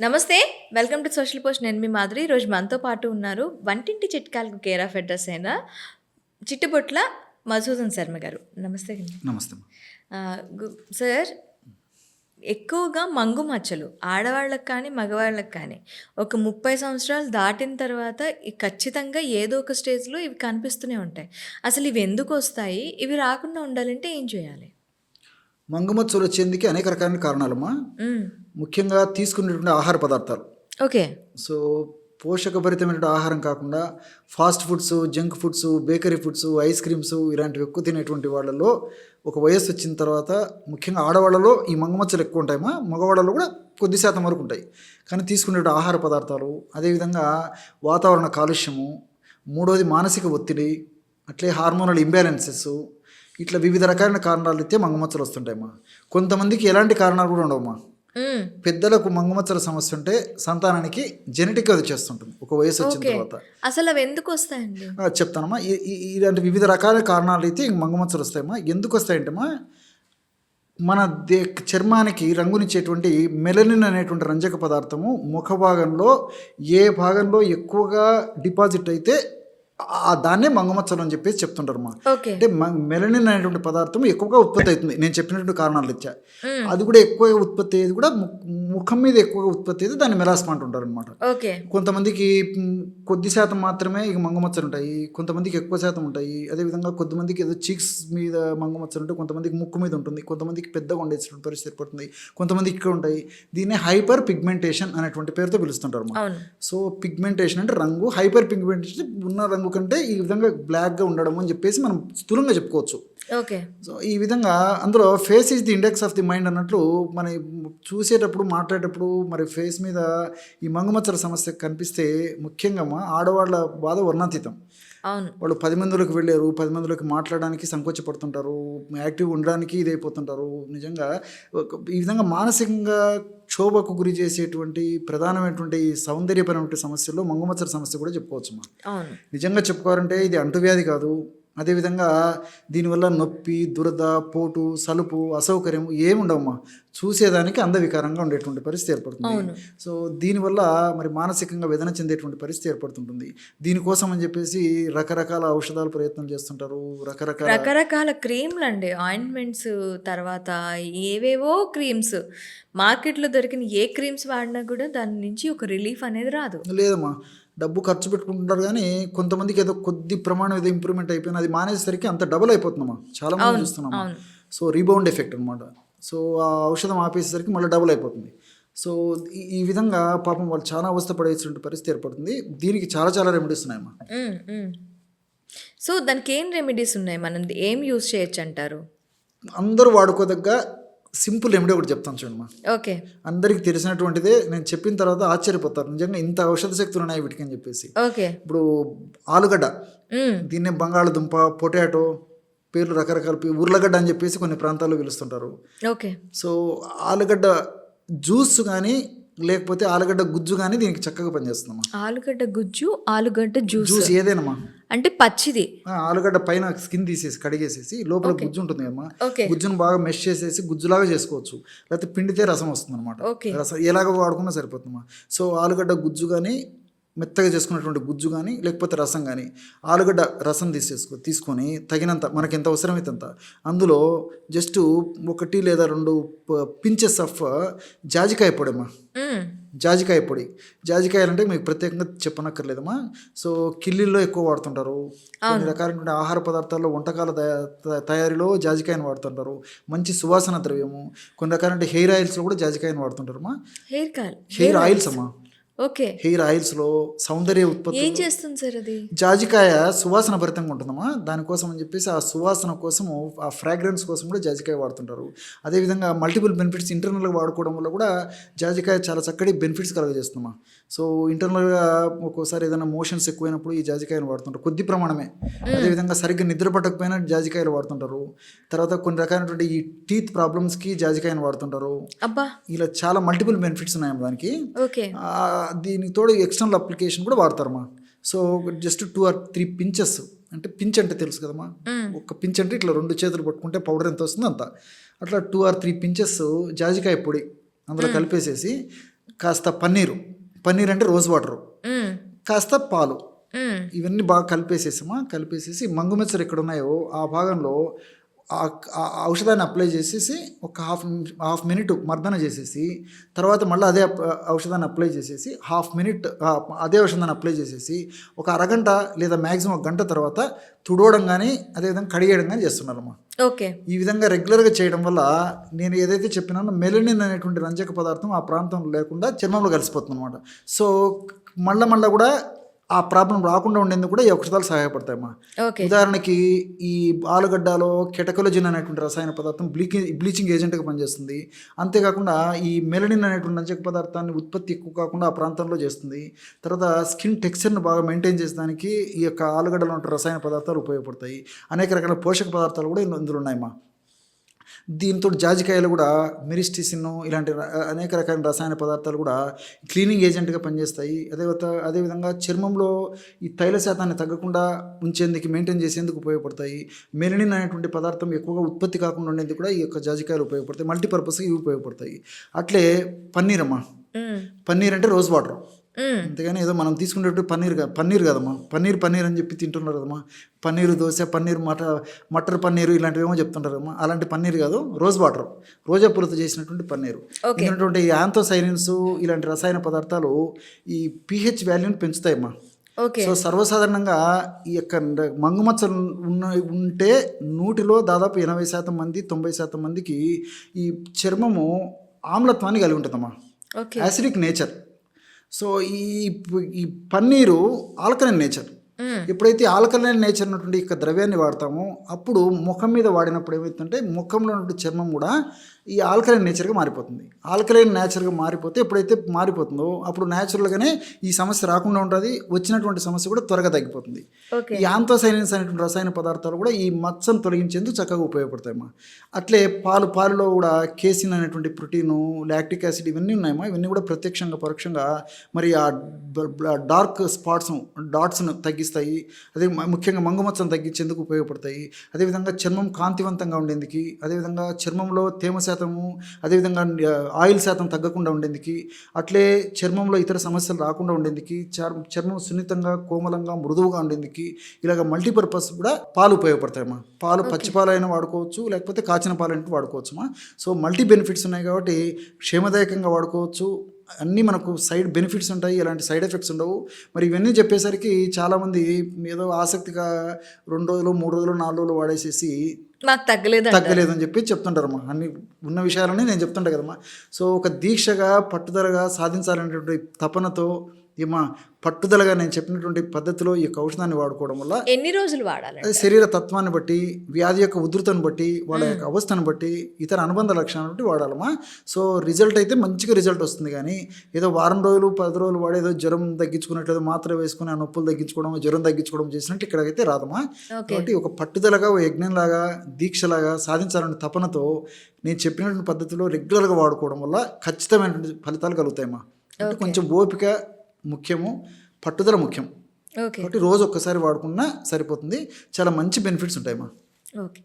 నమస్తే. Welcome to social post. నేను మీ మాధురి. ఈరోజు మనతో పాటు ఉన్నారు వంటింటి చిట్కాలకు కేర్ ఆఫ్ అడ్రస్ అయిన చిట్టుబొట్ల మధుసూదన్ శర్మ గారు. నమస్తే అండి. నమస్తే. సార్, ఎక్కువగా మంగు మచ్చలు ఆడవాళ్ళకి కానీ మగవాళ్ళకి కానీ ఒక 30 సంవత్సరాలు దాటిన తర్వాత ఖచ్చితంగా ఏదో ఒక స్టేజ్లో ఇవి కనిపిస్తూనే ఉంటాయి. అసలు ఇవి ఎందుకు వస్తాయి? ఇవి రాకుండా ఉండాలంటే ఏం చేయాలి? మంగుమచ్చలు వచ్చేందుకు అనేక రకాల కారణాలమ్మా. ముఖ్యంగా తీసుకునేటువంటి ఆహార పదార్థాలు. ఓకే. సో పోషకభరితమైన ఆహారం కాకుండా fast foods, junk foods, bakery foods, ice creams ఇలాంటివి ఎక్కువ తినేటువంటి వాళ్ళలో ఒక వయస్సు వచ్చిన తర్వాత ముఖ్యంగా ఆడవాళ్ళలో ఈ మంగుమచ్చలు ఎక్కువ ఉంటాయమ్మా. మగవాళ్ళలో కూడా కొద్ది శాతం వరకు ఉంటాయి. కానీ తీసుకునే ఆహార పదార్థాలు, అదేవిధంగా వాతావరణ కాలుష్యము, మూడోది మానసిక ఒత్తిడి, అట్లే హార్మోనల్ ఇంబ్యాలెన్సెస్, ఇట్లా వివిధ రకాలైన కారణాలు అయితే మంగుమచ్చలు వస్తుంటాయమ్మా. కొంతమందికి ఎలాంటి కారణాలు కూడా ఉండవమ్మా. పెద్దలకు మంగుమచ్చల సమస్య ఉంటే సంతానానికి జెనెటిక్గా అది చేస్తుంటుంది ఒక వయసు వచ్చిన తర్వాత. అసలు అవి ఎందుకు వస్తాయండి చెప్తానమ్మా. ఇలాంటి వివిధ రకాల కారణాలు అయితే మంగుమచ్చలు వస్తాయమ్మా. ఎందుకు వస్తాయంటమ్మా, మన చర్మానికి రంగునిచ్చేటువంటి మెలనిన్ అనేటువంటి రంజక పదార్థము ముఖ భాగంలో ఏ భాగంలో ఎక్కువగా డిపాజిట్ అయితే దాన్నే మంగుమచ్చలు అని చెప్పేసి చెప్తుంటారు అమ్మా. అంటే మెలనిన్ అనేటువంటి పదార్థం ఎక్కువగా ఉత్పత్తి అవుతుంది. నేను చెప్పినటువంటి కారణాలు ఇచ్చా. అది కూడా ఎక్కువ ఉత్పత్తి అయ్యేది కూడా ముఖం మీద ఎక్కువగా ఉత్పత్తి అయితే దాన్ని మెలాస్మా అంటుంటారు అనమాట. కొంతమందికి కొద్ది శాతం మాత్రమే ఇక మంగుమచ్చలు ఉంటాయి, కొంతమందికి ఎక్కువ శాతం ఉంటాయి. అదేవిధంగా కొంతమందికి ఏదో చీక్స్ మీద మంగుమచ్చలు ఉంటాయి, కొంతమందికి ముక్కు మీద ఉంటుంది, కొంతమందికి పెద్దగా ఉండేటువంటి పరిస్థితి ఏర్పడుతుంది, కొంతమందికి ఇక్కడ ఉంటాయి. దీన్నే హైపర్ పిగ్మెంటేషన్ అనేటువంటి పేరుతో పిలుస్తుంటారు అన్నమాట. సో పిగ్మెంటేషన్ అంటే రంగు, హైపర్ పిగ్మెంటేషన్ ఉన్న రంగు కంటే ఈ విధంగా బ్లాక్గా ఉండడం అని చెప్పేసి మనం స్థూలంగా చెప్పుకోవచ్చు. ఓకే. సో ఈ విధంగా అందులో face is the index of the mind అన్నట్లు మనం చూసేటప్పుడు మాట్లాడేటప్పుడు మరి ఫేస్ మీద ఈ మంగుమచ్చల సమస్య కనిపిస్తే ముఖ్యంగా ఆడవాళ్ళ బాధ వర్ణాతీతం. వాళ్ళు 10 మందిలోకి వెళ్ళారు, 10 మందిలోకి మాట్లాడడానికి సంకోచపడుతుంటారు, యాక్టివ్గా ఉండడానికి ఇదైపోతుంటారు. నిజంగా ఈ విధంగా మానసికంగా క్షోభకు గురి చేసేటువంటి ప్రధానమైనటువంటి సౌందర్యపరమైన సమస్యల్లో మంగుమచ్చల సమస్య కూడా చెప్పుకోవచ్చు. నిజంగా చెప్పుకోవాలంటే ఇది అంటువ్యాధి కాదు. అదేవిధంగా దీనివల్ల నొప్పి, దురద, పోటు, సలుపు, అసౌకర్యం ఏమి ఉండవమ్మా. చూసేదానికి అందవికారంగా ఉండేటువంటి పరిస్థితి ఏర్పడుతుంది. సో దీనివల్ల మరి మానసికంగా వేదన చెందేటువంటి పరిస్థితి ఏర్పడుతుంటుంది. దీనికోసం అని చెప్పేసి రకరకాల ఔషధాలు ప్రయత్నం చేస్తుంటారు, రకరకాల క్రీమ్లు అండి, ఆయింట్మెంట్స్, తర్వాత ఏవేవో క్రీమ్స్ మార్కెట్లో దొరికిన ఏ క్రీమ్స్ వాడినా కూడా దాని నుంచి ఒక రిలీఫ్ అనేది రాదు. లేదమ్మా, డబ్బు ఖర్చు పెట్టుకుంటుంటారు కానీ కొంతమందికి ఏదో కొద్ది ప్రమాణం ఏదో ఇంప్రూవ్మెంట్ అయిపోయినా అది మానేసరికి అంత డబుల్ అయిపోతుందమ్మా. చాలా మంది చూస్తున్నాము. సో రీబౌండ్ ఎఫెక్ట్ అనమాట. సో ఆ ఔషధం ఆపేసేసరికి మళ్ళీ డబుల్ అయిపోతుంది. సో ఈ విధంగా పాపం వాళ్ళు చాలా అవస్థ పడేటువంటి పరిస్థితి ఏర్పడుతుంది. దీనికి చాలా చాలా రెమెడీస్ ఉన్నాయమ్మా. సో దానికి ఏం రెమెడీస్ ఉన్నాయి, మనం ఏం యూజ్ చేయొచ్చు అంటారు? అందరూ వాడుకోదగ్గ సింపుల్ రెమెడీ ఒకటి చెప్తాను చూడమ్మా. ఓకే. అందరికి తెలిసినటువంటిదే. నేను చెప్పిన తర్వాత ఆశ్చర్యపోతారు, నిజంగా ఇంత ఔషధ శక్తులు ఉన్నాయి వీటికి అని చెప్పేసి. ఇప్పుడు ఆలుగడ్డ, దీన్నే బంగాళదుంప, పొటాటో, పేర్లు రకరకాల, ఉర్లగడ్డ అని చెప్పేసి కొన్ని ప్రాంతాల్లో పిలుస్తుంటారు. ఓకే. సో ఆలుగడ్డ జ్యూస్ కానీ లేకపోతే ఆలుగడ్డ గుజ్జు కానీ దీనికి చక్కగా పనిచేస్తుందమ్మా. ఆలుగడ్డ గుజ్జు, ఆలుగడ్డ జ్యూస్ ఏదేనమ్మా. అంటే పచ్చిది ఆలుగడ్డ పైన స్కిన్ తీసేసి కడిగేసేసి లోపల గుజ్జు ఉంటుంది కదమ్మా, గుజ్జును బాగా మెష్ చేసేసి గుజ్జులాగా చేసుకోవచ్చు. లేకపోతే పిండితే రసం వస్తుంది అనమాట. రసం ఎలాగో వాడుకున్నా సరిపోతుందమ్మా. సో ఆలుగడ్డ గుజ్జు కానీ, మెత్తగా చేసుకున్నటువంటి గుజ్జు కానీ లేకపోతే రసం కానీ, ఆలుగడ్డ రసం తీసుకొని తగినంత మనకి ఎంత అవసరమైతే అంత అందులో జస్ట్ 1 లేదా 2 పించెస్ ఆఫ్ జాజికాయ పొడి అమ్మా. జాజికాయ పొడి, జాజికాయలు అంటే మీకు ప్రత్యేకంగా చెప్పనక్కర్లేదమ్మా. సో కిల్లీల్లో ఎక్కువ వాడుతుంటారు. కొన్ని రకాలైన ఆహార పదార్థాల్లో, వంటకాల తయారీలో జాజికాయను వాడుతుంటారు. మంచి సువాసన ద్రవ్యము. కొన్ని రకాలైన హెయిర్ ఆయిల్స్లో కూడా జాజికాయను వాడుతుంటారు అమ్మా. హెయిర్ ఆయిల్స్ అమ్మా. ఓకే. హెయిర్ ఆయిల్స్ లో సౌందర్య ఉత్పత్తి ఏం చేస్తుంది సార్ అది? జాజికాయ సువాసన భరితంగా ఉంటుందమ్మా. దానికోసం అని చెప్పేసి ఆ సువాసన కోసము, ఆ ఫ్రాగ్రెన్స్ కోసం కూడా జాజికాయ వాడుతుంటారు. అదేవిధంగా మల్టిపుల్ బెనిఫిట్స్ ఇంటర్నల్గా వాడుకోవడం వల్ల కూడా జాజికాయ చాలా చక్కటి బెనిఫిట్స్ కలగజేస్తుందమ్మా. సో ఇంటర్నల్గా ఒక్కోసారి ఏదైనా మోషన్స్ ఎక్కువైనప్పుడు ఈ జాజికాయలు వాడుతుంటారు, కొద్ది ప్రమాణమే. అదేవిధంగా సరిగ్గా నిద్ర పట్టకపోయినా జాజికాయలు వాడుతుంటారు. తర్వాత కొన్ని రకాలైనటువంటి ఈ టీత్ ప్రాబ్లమ్స్కి జాజికాయను వాడుతుంటారు. ఇలా చాలా మల్టిపుల్ బెనిఫిట్స్ ఉన్నాయి దానికి. దీనికి తోడు ఎక్స్టర్నల్ అప్లికేషన్ కూడా వాడతారమ్మా. సో జస్ట్ 2 or 3 పించెస్, అంటే పించ్ అంటే తెలుసు కదమ్మా, ఒక పించ్ అంటే ఇట్లా 2 చేతులు పట్టుకుంటే పౌడర్ ఎంత వస్తుందో అంత, అట్లా 2 or 3 పించెస్ జాజికాయ పొడి అందులో కలిపేసేసి కాస్త పన్నీర్ అంటే రోజ్ వాటరు, కాస్త పాలు, ఇవన్నీ బాగా కలిపేసేసి మంగుమెచ్చలు ఎక్కడ ఉన్నాయో ఆ భాగంలో ఆ ఔషధాన్ని అప్లై చేసేసి ఒక హాఫ్ మినిట్ మర్దన చేసేసి, తర్వాత మళ్ళీ అదే ఔషధాన్ని అప్లై చేసేసి అదే ఔషధాన్ని అప్లై చేసేసి ఒక అరగంట లేదా మ్యాక్సిమం ఒక గంట తర్వాత తుడవడం కానీ అదేవిధంగా కడిగేయడం కానీ చేస్తున్నారమ్మా. ఓకే. ఈ విధంగా రెగ్యులర్గా చేయడం వల్ల నేను ఏదైతే చెప్పినానో మెలనిన్ అనేటువంటి రంజక పదార్థం ఆ ప్రాంతంలో లేకుండా చర్మంలో కలిసిపోతుంది అనమాట. సో మళ్ళీ కూడా ఆ ప్రాబ్లం రాకుండా ఉండేందుకు కూడా ఈ ఔషధాలు సహాయపడతాయమ్మా. ఉదాహరణకి ఈ ఆలుగడ్డలో కెటకొలజిన్ అనేటువంటి రసాయన పదార్థం బ్లీచింగ్ ఏజెంట్గా పనిచేస్తుంది. అంతేకాకుండా ఈ మెలనిన్ అనేటువంటి రంజక పదార్థాన్ని ఉత్పత్తి ఎక్కువ కాకుండా ఆ ప్రాంతంలో చేస్తుంది. తర్వాత స్కిన్ టెక్స్చర్ని బాగా మెయింటైన్ చేసేదానికి ఈ యొక్క ఆలుగడ్డలో ఉన్న రసాయన పదార్థాలు ఉపయోగపడతాయి. అనేక రకాల పోషక పదార్థాలు కూడా ఇందులో ఉన్నాయమ్మా. దీంతో జాజికాయలు కూడా మిరిస్టిసిన్ ఇలాంటి అనేక రకాల రసాయన పదార్థాలు కూడా క్లీనింగ్ ఏజెంట్గా పనిచేస్తాయి. అదేవిధంగా చర్మంలో ఈ తైల శాతాన్ని తగ్గకుండా ఉంచేందుకు మెయింటైన్ చేసేందుకు ఉపయోగపడతాయి. మెలనిన్ అనేటువంటి పదార్థం ఎక్కువగా ఉత్పత్తి కాకుండా ఉండేందుకు కూడా ఈ యొక్క జాజికాయలు ఉపయోగపడతాయి. మల్టీపర్పస్గా ఇవి ఉపయోగపడతాయి. అట్లే పన్నీర్ అంటే రోజ్ వాటర్, అంతేగాని ఏదో మనం తీసుకునేటప్పుడు పన్నీర్ కదమ్మా. పన్నీర్ అని చెప్పి తింటున్నారు కదమ్మా. పన్నీరు దోశ, పన్నీర్ మటర్ పన్నీరు ఇలాంటివి ఏమో చెప్తుంటారు కదమ్మా. అలాంటి పన్నీర్ కాదు, రోజా పూలతో చేసినటువంటి పన్నీరు. ఇందులో యాంథోసైనిన్స్ ఇలాంటి రసాయన పదార్థాలు ఈ pH వాల్యూని పెంచుతాయమ్మా. సో సర్వసాధారణంగా ఈ యొక్క మంగుమచ్చలు ఉంటే 100లో దాదాపు 80% మంది 90% మందికి ఈ చర్మము ఆమ్లత్వాన్ని కలిగి ఉంటుందమ్మా, యాసిడిక్ నేచర్. సో ఈ పన్నీరు ఆల్కలైన్ నేచర్. ఎప్పుడైతే ఆల్కలైన్ నేచర్ ఉన్నటువంటి ఈ ద్రవ్యాన్ని వాడతామో అప్పుడు ముఖం మీద వాడినప్పుడు ఏమవుతుందంటే ముఖంలో ఉన్నటువంటి చర్మం కూడా ఈ ఆల్కలైన్ నేచర్గా మారిపోతుంది. ఆల్కలైన్ నేచర్గా మారిపోతే ఎప్పుడైతే మారిపోతుందో అప్పుడు న్యాచురల్గానే ఈ సమస్య రాకుండా ఉంటుంది. వచ్చినటువంటి సమస్య కూడా త్వరగా తగ్గిపోతుంది. ఈ యాంథోసైనిన్స్ అనేటువంటి రసాయన పదార్థాలు కూడా ఈ మచ్చను తొలగించేందుకు చక్కగా ఉపయోగపడతాయమ్మా. అట్లే పాలలో కూడా కేసిన్ అనేటువంటి ప్రోటీను, లాక్టిక్ యాసిడ్ ఇవన్నీ ఉన్నాయమ్మా. ఇవన్నీ కూడా ప్రత్యక్షంగా పరోక్షంగా మరి ఆ డార్క్ డాట్స్ను తగ్గిస్తాయి. అదే ముఖ్యంగా మంగుమచ్చను తగ్గించేందుకు ఉపయోగపడతాయి. అదేవిధంగా చర్మం కాంతివంతంగా ఉండేందుకు, అదేవిధంగా చర్మంలో తేమ శాతము, అదేవిధంగా ఆయిల్ శాతం తగ్గకుండా ఉండేందుకు, అట్లే చర్మంలో ఇతర సమస్యలు రాకుండా ఉండేందుకు, చర్మం సున్నితంగా కోమలంగా మృదువుగా ఉండేందుకు ఇలాగ మల్టీపర్పస్ కూడా పాలు ఉపయోగపడతాయమ్మా. పచ్చి పాలైనా వాడుకోవచ్చు, లేకపోతే కాచిన పాలైనా వాడుకోవచ్చుమా. సో మల్టీ బెనిఫిట్స్ ఉన్నాయి కాబట్టి క్షేమదాయకంగా వాడుకోవచ్చు. అన్నీ మనకు సైడ్ బెనిఫిట్స్ ఉంటాయి, ఎలాంటి సైడ్ ఎఫెక్ట్స్ ఉండవు. మరి ఇవన్నీ చెప్పేసరికి చాలామంది ఏదో ఆసక్తిగా 2 రోజులు 3 రోజులు 4 రోజులు వాడేసేసి మాకు తగ్గలేదని చెప్పి చెప్తుంటారమ్మా. అన్ని ఉన్న విషయాలని నేను చెప్తుంటా కదమ్మా. సో ఒక దీక్షగా పట్టుదలగా సాధించాలనేటువంటి తపనతో పట్టుదలగా నేను చెప్పినటువంటి పద్ధతిలో ఈ యొక్క ఔషధాన్ని వాడుకోవడం వల్ల ఎన్ని రోజులు వాడాలి? అది శరీర తత్వాన్ని బట్టి, వ్యాధి యొక్క ఉధృతను బట్టి, వాళ్ళ యొక్క అవస్థను బట్టి, ఇతర అనుబంధ లక్షణాలను బట్టి వాడాలమ్మా. సో రిజల్ట్ అయితే మంచిగా రిజల్ట్ వస్తుంది. కానీ ఏదో వారం రోజులు 10 రోజులు వాడేదో జ్వరం తగ్గించుకున్నట్లేదు మాత్ర వేసుకుని ఆ నొప్పులు తగ్గించుకోవడం, జ్వరం తగ్గించుకోవడం చేసినట్టు ఇక్కడైతే రాదమ్మా. కాబట్టి ఒక పట్టుదలగా, ఓ యజ్ఞంలాగా, దీక్షలాగా సాధించాలనే తపనతో నేను చెప్పినటువంటి పద్ధతిలో రెగ్యులర్గా వాడుకోవడం వల్ల ఖచ్చితమైనటువంటి ఫలితాలు కలుగుతాయమ్మా. అంటే కొంచెం ఓపిక ముఖ్యము, పట్టుదల ముఖ్యం. కాబట్టి రోజు ఒక్కసారి వాడుకున్నా సరిపోతుంది. చాలా మంచి బెనిఫిట్స్ ఉంటాయమ్మా. ఓకే.